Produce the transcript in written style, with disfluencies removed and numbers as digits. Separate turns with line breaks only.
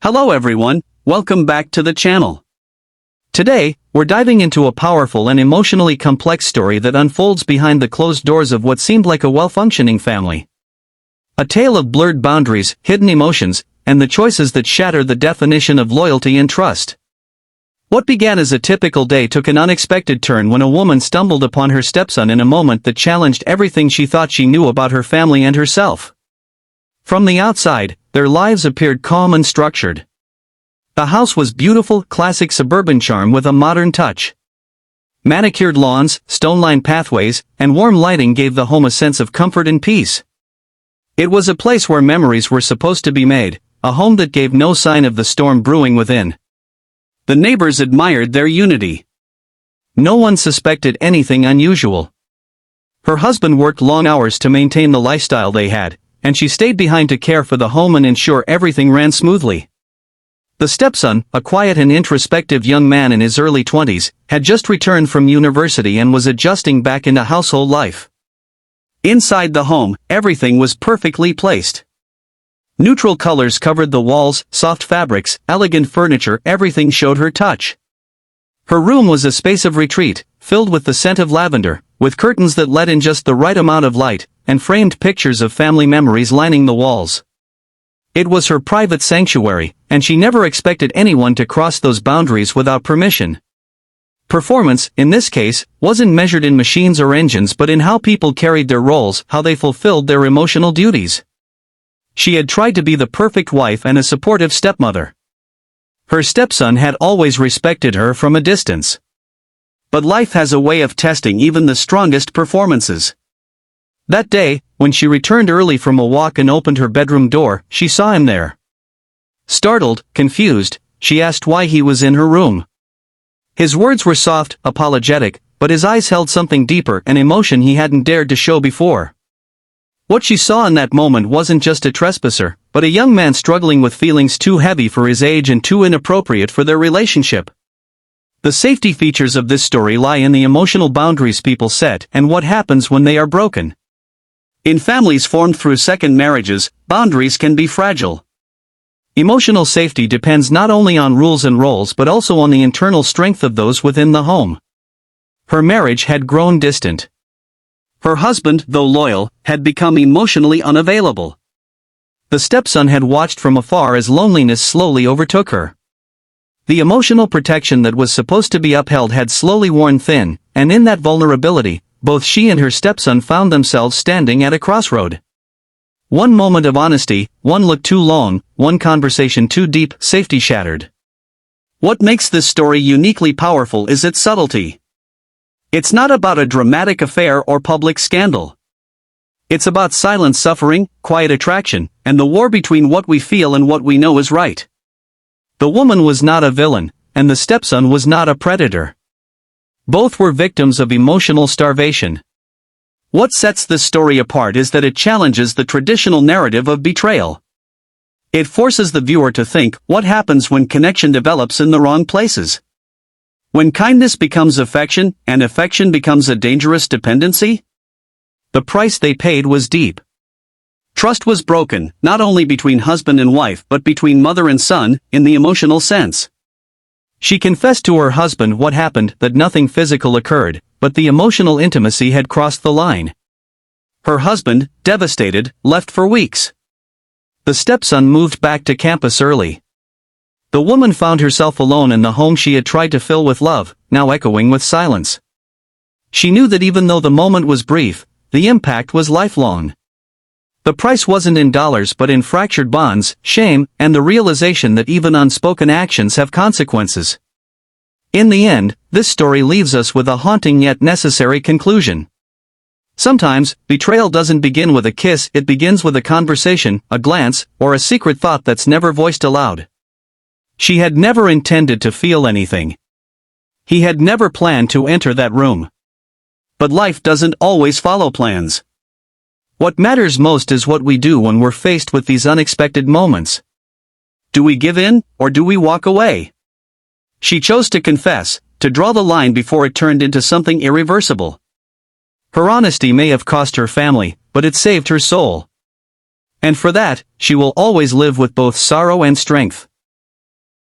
Hello everyone, welcome back to the channel. Today, we're diving into a powerful and emotionally complex story that unfolds behind the closed doors of what seemed like a well-functioning family. A tale of blurred boundaries, hidden emotions, and the choices that shatter the definition of loyalty and trust. What began as a typical day took an unexpected turn when a woman stumbled upon her stepson in a moment that challenged everything she thought she knew about her family and herself. From the outside, their lives appeared calm and structured. The house was beautiful, classic suburban charm with a modern touch. Manicured lawns, stone-lined pathways, and warm lighting gave the home a sense of comfort and peace. It was a place where memories were supposed to be made, a home that gave no sign of the storm brewing within. The neighbors admired their unity. No one suspected anything unusual. Her husband worked long hours to maintain the lifestyle they had, and she stayed behind to care for the home and ensure everything ran smoothly. The stepson, a quiet and introspective young man in his early 20s, had just returned from university and was adjusting back into household life. Inside the home, everything was perfectly placed. Neutral colors covered the walls, soft fabrics, elegant furniture, everything showed her touch. Her room was a space of retreat, filled with the scent of lavender, with curtains that let in just the right amount of light, and framed pictures of family memories lining the walls. It was her private sanctuary, and she never expected anyone to cross those boundaries without permission. Performance, in this case, wasn't measured in machines or engines but in how people carried their roles, how they fulfilled their emotional duties. She had tried to be the perfect wife and a supportive stepmother. Her stepson had always respected her from a distance. But life has a way of testing even the strongest performances. That day, when she returned early from a walk and opened her bedroom door, she saw him there. Startled, confused, she asked why he was in her room. His words were soft, apologetic, but his eyes held something deeper, an emotion he hadn't dared to show before. What she saw in that moment wasn't just a trespasser, but a young man struggling with feelings too heavy for his age and too inappropriate for their relationship. The safety features of this story lie in the emotional boundaries people set and what happens when they are broken. In families formed through second marriages, boundaries can be fragile. Emotional safety depends not only on rules and roles but also on the internal strength of those within the home. Her marriage had grown distant. Her husband, though loyal, had become emotionally unavailable. The stepson had watched from afar as loneliness slowly overtook her. The emotional protection that was supposed to be upheld had slowly worn thin, and in that vulnerability, both she and her stepson found themselves standing at a crossroad. One moment of honesty, one look too long, one conversation too deep, safety shattered. What makes this story uniquely powerful is its subtlety. It's not about a dramatic affair or public scandal. It's about silent suffering, quiet attraction, and the war between what we feel and what we know is right. The woman was not a villain, and the stepson was not a predator. Both were victims of emotional starvation. What sets this story apart is that it challenges the traditional narrative of betrayal. It forces the viewer to think, what happens when connection develops in the wrong places? When kindness becomes affection, and affection becomes a dangerous dependency? The price they paid was deep. Trust was broken, not only between husband and wife but between mother and son, in the emotional sense. She confessed to her husband what happened, that nothing physical occurred, but the emotional intimacy had crossed the line. Her husband, devastated, left for weeks. The stepson moved back to campus early. The woman found herself alone in the home she had tried to fill with love, now echoing with silence. She knew that even though the moment was brief, the impact was lifelong. The price wasn't in dollars but in fractured bonds, shame, and the realization that even unspoken actions have consequences. In the end, this story leaves us with a haunting yet necessary conclusion. Sometimes, betrayal doesn't begin with a kiss, it begins with a conversation, a glance, or a secret thought that's never voiced aloud. She had never intended to feel anything. He had never planned to enter that room. But life doesn't always follow plans. What matters most is what we do when we're faced with these unexpected moments. Do we give in, or do we walk away? She chose to confess, to draw the line before it turned into something irreversible. Her honesty may have cost her family, but it saved her soul. And for that, she will always live with both sorrow and strength.